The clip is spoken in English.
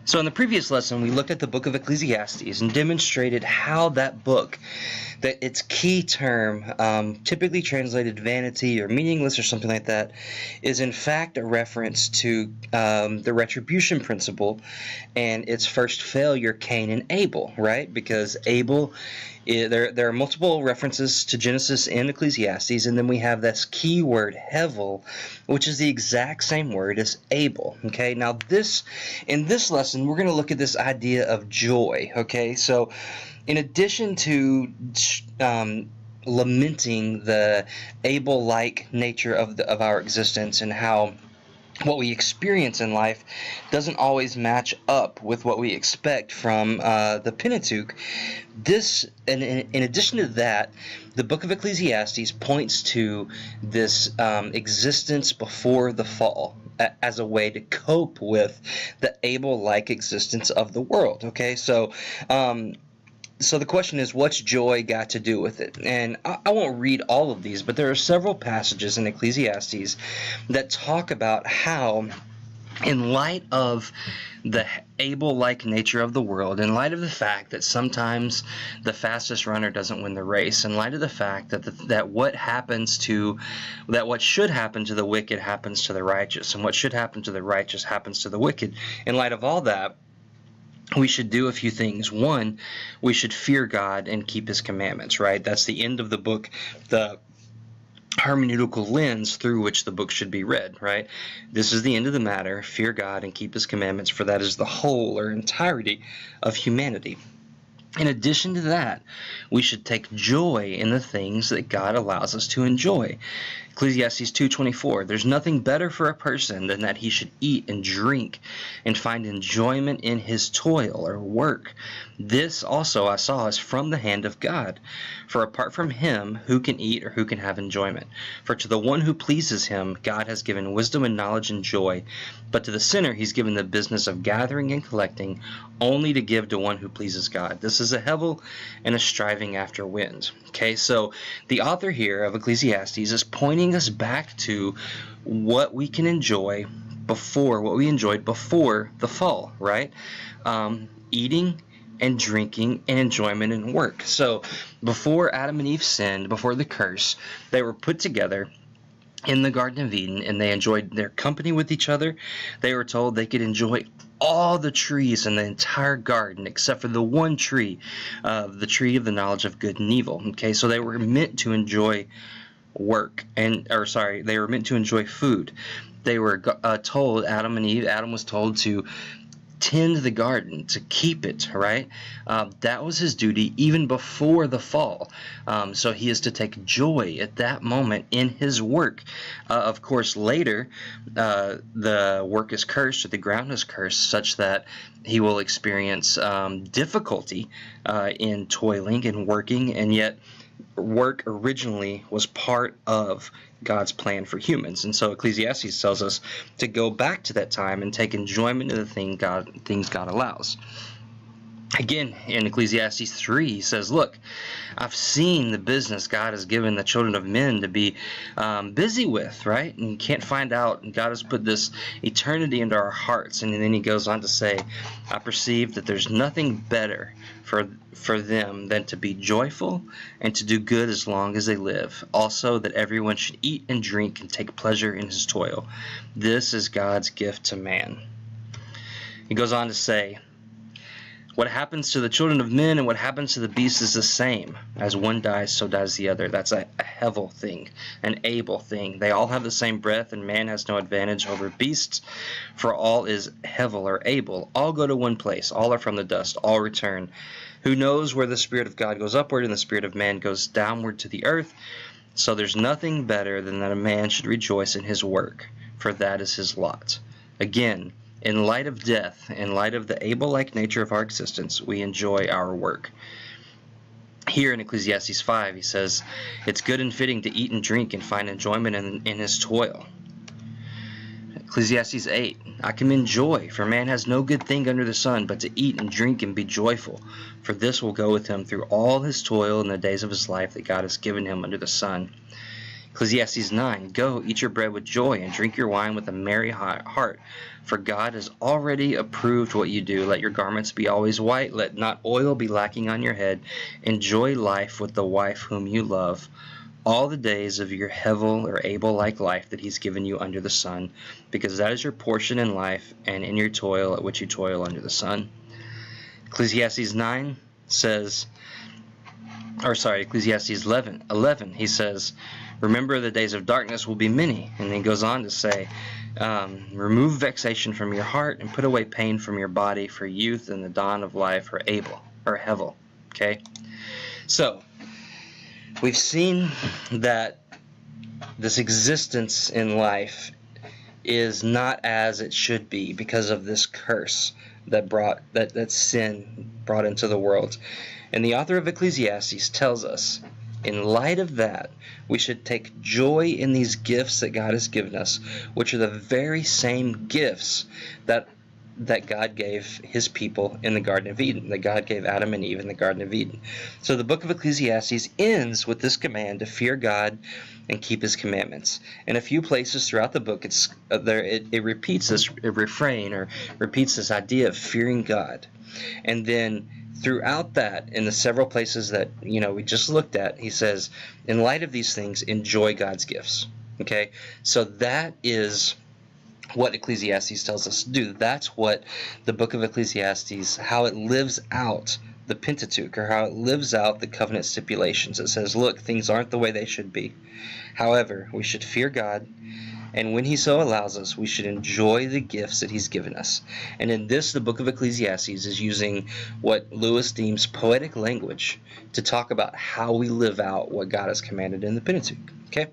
So in the previous lesson, we looked at the book of Ecclesiastes and demonstrated how that book, that its key term, typically translated vanity or meaningless or something like that, is in fact a reference to the retribution principle and its first failure, Cain and Abel, right? Because Abel, there are multiple references to Genesis in Ecclesiastes, and then we have this key word, hevel, which is the exact same word as Abel. Okay, now in this lesson, we're going to look at this idea of joy. Okay, so in addition to lamenting the Abel-like nature of our existence and how what we experience in life doesn't always match up with what we expect from the Pentateuch. In addition to that, the book of Ecclesiastes points to this existence before the fall as a way to cope with the Abel-like existence of the world. Okay, so the question is, what's joy got to do with it? And I won't read all of these, but there are several passages in Ecclesiastes that talk about how, in light of the Abel-like nature of the world, in light of the fact that sometimes the fastest runner doesn't win the race, in light of the fact that what should happen to the wicked happens to the righteous, and what should happen to the righteous happens to the wicked, in light of all that, we should do a few things. One, we should fear God and keep His commandments, right? That's the end of the book, the hermeneutical lens through which the book should be read, right? This is the end of the matter. Fear God and keep His commandments, for that is the whole or entirety of humanity. In addition to that, we should take joy in the things that God allows us to enjoy. Ecclesiastes 2:24, there's nothing better for a person than that he should eat and drink and find enjoyment in his toil or work. This also I saw is from the hand of God. For apart from Him, who can eat or who can have enjoyment? For to the one who pleases Him, God has given wisdom and knowledge and joy. But to the sinner, He's given the business of gathering and collecting, only to give to one who pleases God. This is a hevel and a striving after wind. Okay, so the author here of Ecclesiastes is pointing us back to what we can enjoy what we enjoyed before the fall, right? Eating and drinking and enjoyment and work. So before Adam and Eve sinned, before the curse, they were put together in the Garden of Eden, and they enjoyed their company with each other. They were told they could enjoy all the trees in the entire garden except for the one tree, the tree of the knowledge of good and evil. Okay, so they were meant to enjoy they were meant to enjoy food. They were told, Adam and Eve, Adam was told to tend the garden, to keep it, right? That was his duty even before the fall. So he is to take joy at that moment in his work. Of course, later, the work is cursed, or the ground is cursed, such that he will experience difficulty in toiling and working, and yet work originally was part of God's plan for humans. And so Ecclesiastes tells us to go back to that time and take enjoyment of the things God allows. Again, in Ecclesiastes 3, he says, look, I've seen the business God has given the children of men to be busy with, right? And you can't find out. And God has put this eternity into our hearts. And then he goes on to say, I perceive that there's nothing better for them than to be joyful and to do good as long as they live. Also, that everyone should eat and drink and take pleasure in his toil. This is God's gift to man. He goes on to say, what happens to the children of men and what happens to the beasts is the same. As one dies, so dies the other. That's a hevel thing, an Abel thing. They all have the same breath, and man has no advantage over beasts, for all is hevel or Abel. All go to one place. All are from the dust. All return. Who knows where the Spirit of God goes upward and the Spirit of man goes downward to the earth? So there's nothing better than that a man should rejoice in his work, for that is his lot. Again, in light of death, in light of the Abel-like nature of our existence, we enjoy our work. Here in Ecclesiastes 5, he says, it's good and fitting to eat and drink and find enjoyment in his toil. Ecclesiastes 8, I commend joy, for man has no good thing under the sun, but to eat and drink and be joyful, for this will go with him through all his toil in the days of his life that God has given him under the sun. Ecclesiastes 9, go, eat your bread with joy and drink your wine with a merry heart, for God has already approved what you do. Let your garments be always white, let not oil be lacking on your head. Enjoy life with the wife whom you love, all the days of your Hevel or Abel-like life that he's given you under the sun, because that is your portion in life and in your toil at which you toil under the sun. Ecclesiastes 9 says, Ecclesiastes 11, he says, remember the days of darkness will be many. And then he goes on to say, remove vexation from your heart and put away pain from your body, for youth and the dawn of life are Abel or Hevel. Okay? So, we've seen that this existence in life is not as it should be because of this curse that sin brought into the world. And the author of Ecclesiastes tells us, in light of that, we should take joy in these gifts that God has given us, which are the very same gifts that God gave his people in the Garden of Eden, that God gave Adam and Eve in the Garden of Eden. So the book of Ecclesiastes ends with this command to fear God and keep his commandments. In a few places throughout the book, it repeats this refrain, or repeats this idea of fearing God. And then throughout that, in the several places that we just looked at, he says, in light of these things, enjoy God's gifts. Okay? So that is what Ecclesiastes tells us to do. That's what the book of Ecclesiastes, how it lives out the Pentateuch, or how it lives out the covenant stipulations. It says, look, things aren't the way they should be. However, we should fear God, and when he so allows us, we should enjoy the gifts that he's given us. And in this, the book of Ecclesiastes is using what Lewis deems poetic language to talk about how we live out what God has commanded in the Pentateuch. Okay?